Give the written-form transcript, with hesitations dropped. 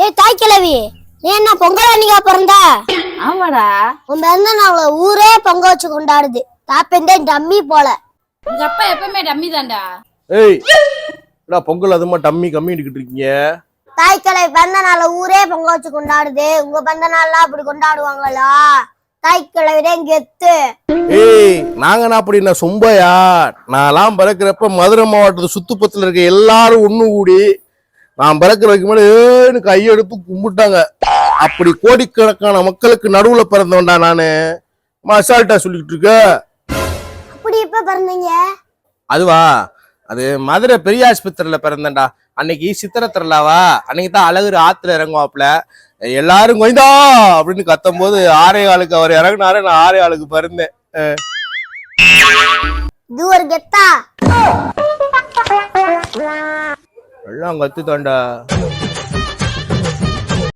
ஏய் தாய் கிழவி, நீ என்ன பொங்கல் அன்னைக்கா பிறந்த? ஆமாடா. உன் பிறந்த நாள ஊரே பொங்க வச்சு கொண்டாடுது. தாப்பெண்டே டம்மி போல. உங்க அப்பா எப்பவுமே டம்மி தான்டா. ஏய் பொங்கல் அதுமா டம்மி கம்மிட்டு இருக்கீங்க. தாய் கிழவி பிறந்த நாள ஊரே பொங்க வச்சு கொண்டாடுது. உங்க பிறந்த நாள்லாம் அப்படி கொண்டாடுவாங்களா? தாய் கிழவிடே கெத்து. ஏய் நாங்க அப்படி நான் சொம்பையா? நான்லாம் பிறக்கிறப்ப மதுரை மாவட்டத்து சுத்துப்பத்துல இருக்க எல்லாரும் ஒண்ணு கூடி நான் பிறக்கிறதுக்கு மேலே கையெடுத்து கும்பிட்டாங்க. அப்படி கோடிக்கணக்கான மக்களுக்கு நடுவுல பிறந்தவன்டா நானு. அசால்ட்டா சொல்லிட்டு இருக்க. அப்படி எப்ப பிறந்தீங்க? அதுவா, அது மதுரை பெரிய ஆஸ்பத்திரியில பிறந்தேன்டா. அன்னைக்கு சித்திரை திருவிழாவா, அன்னைக்கு தான் அழகர் ஆத்துல இறங்குவாப்புல. எல்லாரும் கோய்ந்தா அப்படின்னு கத்தும் போது 6:15 அவர் இறங்குனாரு. நான் 6:15 பிறந்தேன். இது ஒரு கெத்தா. எல்லாம் கத்துதான்டா.